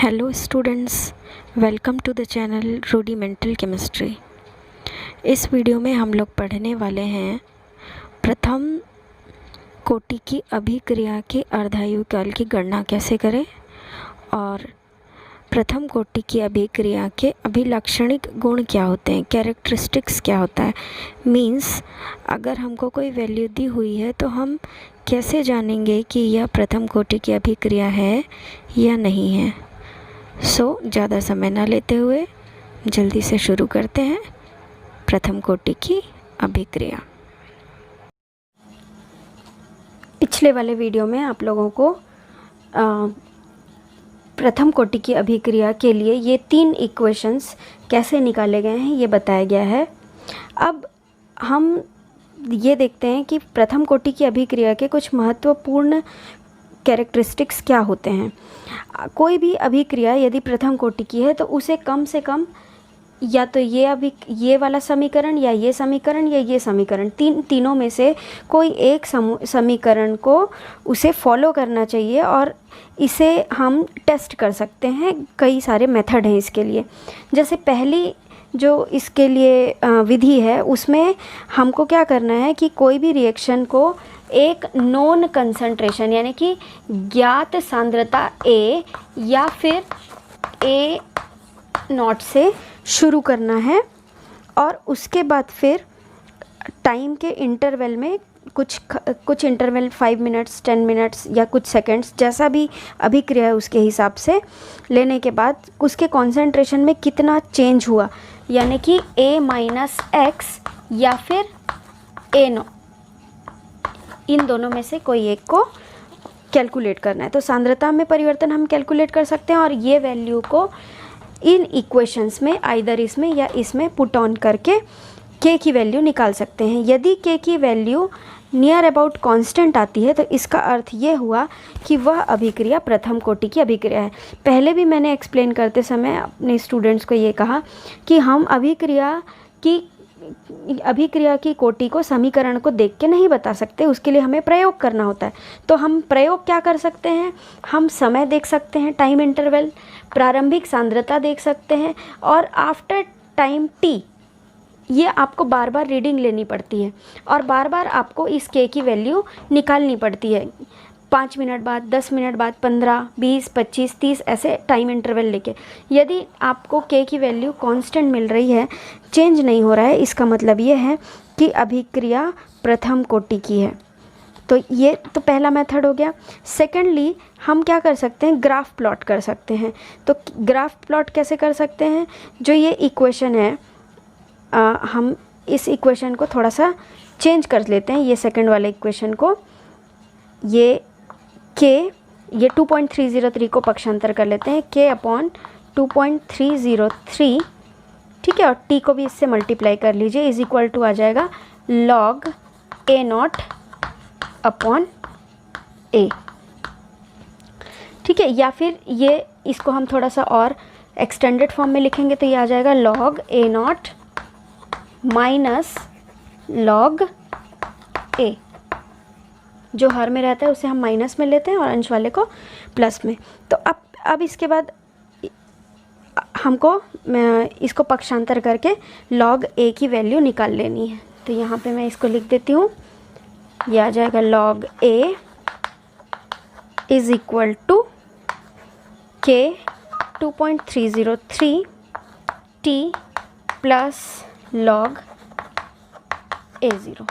Hello students, welcome to the channel rudimental chemistry. इस video में हम लोग पढ़ने वाले हैं प्रथम कोटि की अभिक्रिया के अर्धायु काल की गणना कैसे करें और प्रथम कोटि की अभिक्रिया के अभिलाक्षणिक गुण क्या होते हैं, कैरेक्टरिस्टिक्स क्या होता है। मीन्स अगर हमको कोई वैल्यू दी हुई है तो हम कैसे जानेंगे कि यह प्रथम कोटि की अभिक्रिया है या नहीं है। ज़्यादा समय ना लेते हुए जल्दी से शुरू करते हैं प्रथम कोटि की अभिक्रिया। पिछले वाले वीडियो में आप लोगों को प्रथम कोटि की अभिक्रिया के लिए ये 3 इक्वेशंस कैसे निकाले गए हैं ये बताया गया है। अब हम ये देखते हैं कि प्रथम कोटि की अभिक्रिया के कुछ महत्वपूर्ण कैरेक्टरिस्टिक्स क्या होते हैं। कोई भी अभिक्रिया यदि प्रथम कोटि की है तो उसे कम से कम या तो ये वाला समीकरण या ये समीकरण या ये समीकरण तीनों में से कोई एक समीकरण को उसे फॉलो करना चाहिए और इसे हम टेस्ट कर सकते हैं। कई सारे मेथड हैं इसके लिए। जैसे पहली जो इसके लिए विधि है उसमें हमको क्या करना है कि कोई भी रिएक्शन को एक नोन कंसंट्रेशन यानी कि ज्ञात सांद्रता A या फिर A0 से शुरू करना है और उसके बाद फिर टाइम के इंटरवल में कुछ इंटरवल 5 मिनट्स 10 मिनट्स या कुछ सेकंड्स जैसा भी अभिक्रिया है उसके हिसाब से लेने के बाद उसके कॉन्सेंट्रेशन में कितना चेंज हुआ यानी कि A-X या फिर A0, इन दोनों में से कोई एक को कैलकुलेट करना है। तो सांद्रता में परिवर्तन हम कैलकुलेट कर सकते हैं और ये वैल्यू को इन इक्वेशंस में आइदर इसमें या इसमें पुट ऑन करके k की वैल्यू निकाल सकते हैं। यदि k की वैल्यू नियर अबाउट कांस्टेंट आती है तो इसका अर्थ ये हुआ कि वह अभिक्रिया प्रथम कोटि की अभिक्रिया है। पहले भी मैंने एक्सप्लेन करते समय अपने स्टूडेंट्स को ये कहा कि हम अभिक्रिया की कोटि को समीकरण को देख के नहीं बता सकते, उसके लिए हमें प्रयोग करना होता है। तो हम प्रयोग क्या कर सकते हैं, हम समय देख सकते हैं, टाइम इंटरवल, प्रारंभिक सांद्रता देख सकते हैं और आफ्टर टाइम t ये आपको बार बार रीडिंग लेनी पड़ती है और बार बार आपको इस k की वैल्यू निकालनी पड़ती है। 5 मिनट बाद, 10 मिनट बाद, 15, 20, 25, 30 ऐसे टाइम इंटरवल लेके। यदि आपको k की वैल्यू कांस्टेंट मिल रही है, चेंज नहीं हो रहा है, इसका मतलब ये है कि अभिक्रिया प्रथम कोटि की है। तो ये तो पहला मेथड हो गया। सेकेंडली हम क्या कर सकते हैं, ग्राफ प्लॉट कर सकते हैं। तो ग्राफ प्लॉट कैसे कर सकते हैं, जो ये इक्वेशन है हम इस इक्वेशन को थोड़ा सा चेंज कर लेते हैं। ये सेकंड वाले इक्वेशन को ये 2.303 को पक्षांतर कर लेते हैं, k/2.303, ठीक है, और t को भी इससे मल्टीप्लाई कर लीजिए, इज इक्वल टू आ जाएगा log A0/A, ठीक है। या फिर ये इसको हम थोड़ा सा और एक्सटेंडेड फॉर्म में लिखेंगे तो ये आ जाएगा log A0 minus log A। जो हर में रहता है उसे हम माइनस में लेते हैं और अंश वाले को प्लस में। तो अब इसके बाद हमको इसको पक्षांतर करके log A की वैल्यू निकाल लेनी है। तो यहाँ पे मैं इसको लिख देती हूँ, यह आ जाएगा log A is equal to k 2.303 t plus log A0।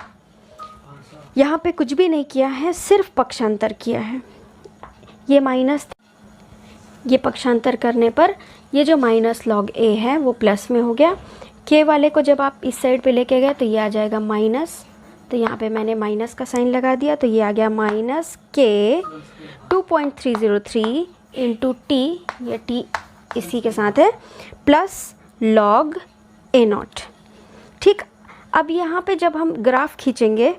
यहाँ पे कुछ भी नहीं किया है, सिर्फ पक्षांतर किया है। ये माइनस, ये पक्षांतर करने पर ये जो माइनस log A है वो प्लस में हो गया। k वाले को जब आप इस साइड पे लेके गए तो ये आ जाएगा माइनस, तो यहाँ पे मैंने माइनस का साइन लगा दिया, तो ये आ गया माइनस k 2.303 इंटू t, ये t इसी के साथ है, प्लस log A0, ठीक। अब यहाँ पे जब हम ग्राफ खींचेंगे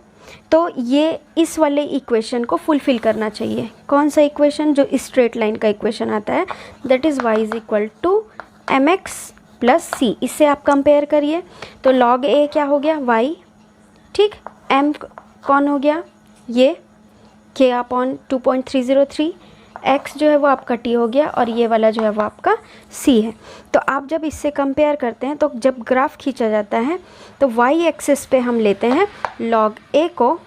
तो ये इस वाले इक्वेशन को फुलफिल करना चाहिए। कौन सा इक्वेशन, जो स्ट्रेट लाइन का इक्वेशन आता है, that is y is equal to mx plus c। इससे आप कंपेयर करिए तो log a क्या हो गया, y, ठीक, m कौन हो गया, ये k/2.303, x जो है वो आपका t हो गया और ये वाला जो है वो आपका c है। तो आप जब इससे कंपेयर करते हैं तो जब ग्राफ खींचा जाता है तो y एक्सिस पे हम लेते हैं log a को,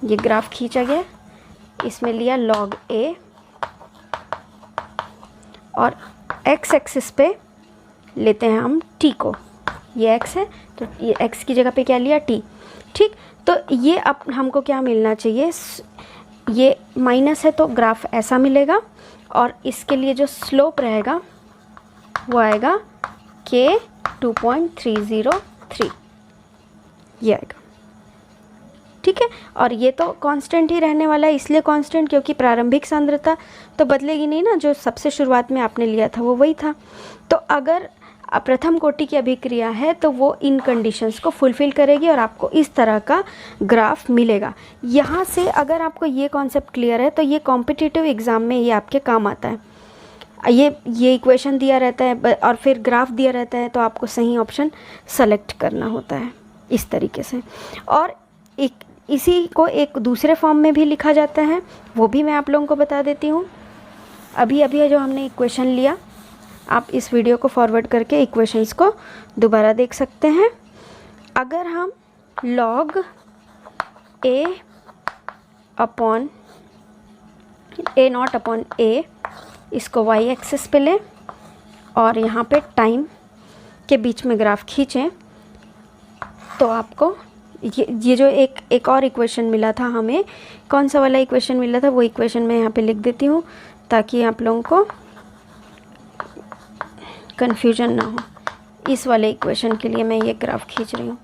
ये ग्राफ खींचा गया, इसमें लिया log a, और x एक्सिस पे लेते हैं हम t को, ये x है तो ये x की जगह पे क्या लिया t। ठीक, तो ये अब हमको क्या मिलना चाहिए, ये माइनस है तो ग्राफ ऐसा मिलेगा, और इसके लिए जो स्लोप रहेगा वो आएगा k 2.303, ये आएगा। ठीक है, और ये तो कांस्टेंट ही रहने वाला है, इसलिए कांस्टेंट क्योंकि प्रारंभिक सांद्रता तो बदलेगी नहीं ना, जो सबसे शुरुआत में आपने लिया था वो वही था। तो अगर प्रथम कोटि की अभिक्रिया है तो वो इन कंडीशंस को फुलफ़िल करेगी और आपको इस तरह का ग्राफ मिलेगा। यहाँ से अगर आपको ये कॉन्सेप्ट क्लियर है तो ये कॉम्पिटिटिव एग्ज़ाम में ये आपके काम आता है। ये इक्वेशन दिया रहता है और फिर ग्राफ दिया रहता है, तो आपको सही ऑप्शन सेलेक्ट करना होता है इस तरीके से। और इसी को एक दूसरे फॉर्म में भी लिखा जाता है, वो भी मैं आप लोगों को बता देती हूँ। अभी जो हमने इक्वेशन लिया, आप इस वीडियो को फॉरवर्ड करके इक्वेशंस को दोबारा देख सकते हैं। अगर हम log a upon a0 upon a इसको y एक्सिस पे लें और यहाँ पे टाइम के बीच में ग्राफ खींचें, तो आपको ये जो एक और इक्वेशन मिला था हमें, कौन सा वाला इक्वेशन मिला था वो इक्वेशन मैं यहाँ पे लिख देती हूँ ताकि आप लोगों को कन्फ्यूजन ना हो। इस वाले इक्वेशन के लिए मैं ये ग्राफ खींच रही हूँ,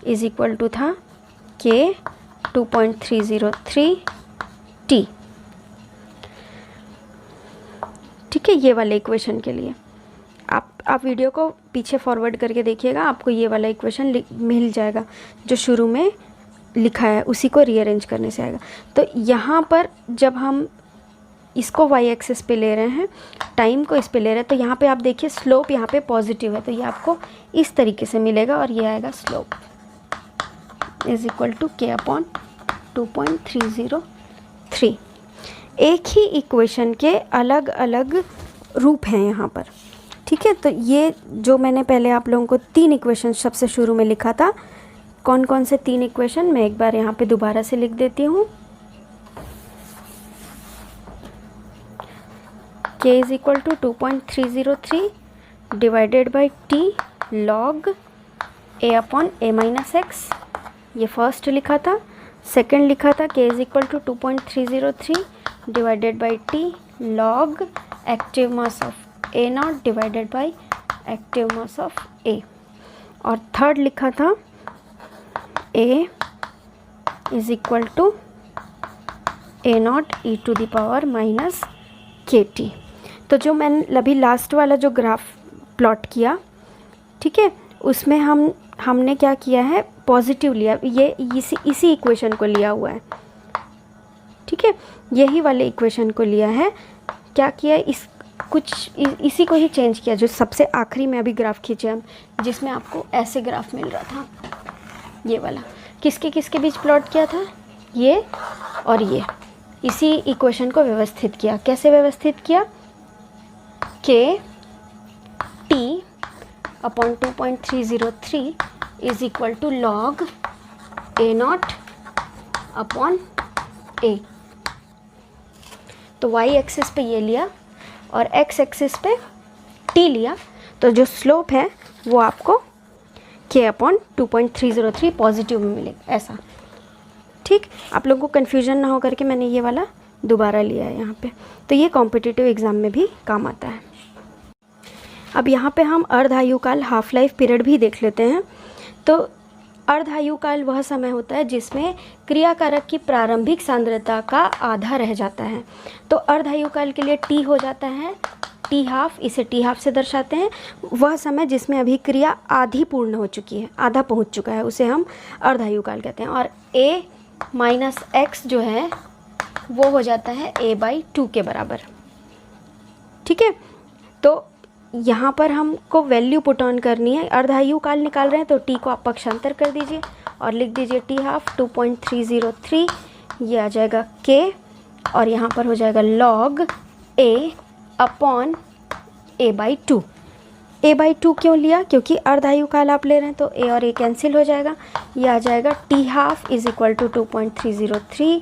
इज़ इक्वल टू था k 2.303 t। ठीक है, ये वाले इक्वेशन के लिए आप वीडियो को पीछे फॉरवर्ड करके देखिएगा, आपको ये वाला इक्वेशन मिल जाएगा जो शुरू में लिखा है, उसी को रीअरेंज करने से आएगा। तो यहाँ पर जब हम इसको y एक्सिस पे ले रहे हैं, टाइम को इस पे ले रहे हैं, तो यहाँ पे आप देखिए स्लोप यहाँ पे पॉजिटिव है, तो ये आपको इस तरीके से मिलेगा और ये आएगा slope is equal to k upon 2.303। एक ही इक्वेशन के अलग अलग रूप हैं यहाँ पर। ठीक है, तो ये जो मैंने पहले आप लोगों को 3 इक्वेशन सबसे शुरू में लिखा था, कौन कौन से 3 इक्वेशन मैं एक बार यहाँ पे दोबारा से लिख देती हूँ। k is equal to 2.303 divided by t log a upon a minus X, ये फर्स्ट लिखा था। सेकंड लिखा था k is equal to 2.303 divided by t log active mass of a0 divided by active mass of a, और third लिखा था a is equal to a0 e to the power minus kt। तो जो मैंने अभी last वाला जो graph plot किया, ठीक है, उसमें हमने क्या किया है, पॉजिटिव लिया, ये इसी इक्वेशन को लिया हुआ है। ठीक है, यही वाले इक्वेशन को लिया है, क्या किया, इसी को ही चेंज किया, जो सबसे आखिरी में अभी ग्राफ खींचे हम, जिसमें आपको ऐसे ग्राफ मिल रहा था, ये वाला किसके बीच प्लॉट किया था, ये और ये, इसी इक्वेशन को व्यवस्थित किया। कैसे व्यवस्थित किया, k t upon 2.303 is equal to log a0 upon a। तो y एक्सिस पे ये लिया और x एक्सिस पे t लिया, तो जो स्लोप है वो आपको k अपॉन 2.303 पॉजिटिव में मिलेगा, ऐसा। ठीक, आप लोगों को कन्फ्यूजन ना हो करके मैंने ये वाला दोबारा लिया है यहाँ पे, तो ये कॉम्पिटिटिव एग्ज़ाम में भी काम आता है। अब यहाँ पे हम अर्धायुकाल हाफ लाइफ पीरियड भी देख लेते हैं। तो अर्धायुकाल वह समय होता है जिसमें क्रियाकारक की प्रारंभिक सांद्रता का आधा रह जाता है। तो अर्धायुकाल के लिए टी हो जाता है टी हाफ, इसे टी हाफ से दर्शाते हैं। वह समय जिसमें अभिक्रिया आधी पूर्ण हो चुकी है, आधा पहुंच चुका है, उसे हम अर्धायुकाल कहते हैं। और a माइनस एक्स जो है वो हो जाता है a/2 के बराबर। ठीक है, तो यहाँ पर हमको वैल्यू पुट ऑन करनी है। अर्धायुकाल निकाल रहे हैं तो t को आप पक्षांतर कर दीजिए और लिख दीजिए t हाफ 2.303, ये आ जाएगा k और यहाँ पर हो जाएगा log a upon a/2। a/2 क्यों लिया? क्योंकि अर्धायु काल आप ले रहे हैं, तो a और a कैंसिल हो जाएगा। ये आ जाएगा t½ is equal to 2.303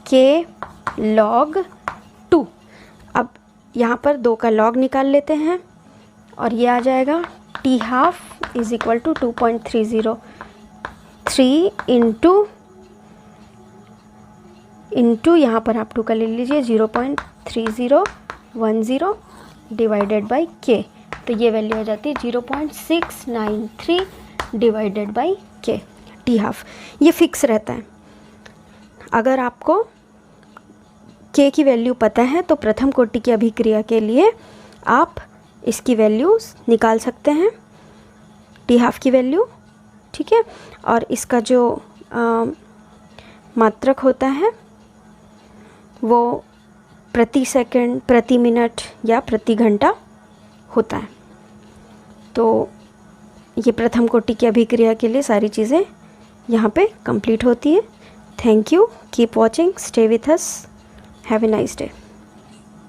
k log 2। अब यहाँ पर 2 का log निकाल लेते हैं और ये आ जाएगा t½ is equal to 2.303 into यहाँ पर आप 2 का ले लीजिए 0.3010 डिवाइडेड बाई k। तो ये वैल्यू हो जाती है 0.693 डिवाइडेड बाई k t½ ये फिक्स रहता है। अगर आपको k की वैल्यू पता है तो प्रथम कोटि की अभिक्रिया के लिए आप इसकी वैल्यूज़ निकाल सकते हैं, t½ की वैल्यू, ठीक है। और इसका जो मात्रक होता है वो प्रति सेकंड, प्रति मिनट या प्रति घंटा होता है। तो ये प्रथम कोटि की अभिक्रिया के लिए सारी चीज़ें यहाँ पे कंप्लीट होती है। Thank you, keep watching, stay with us, have a nice day.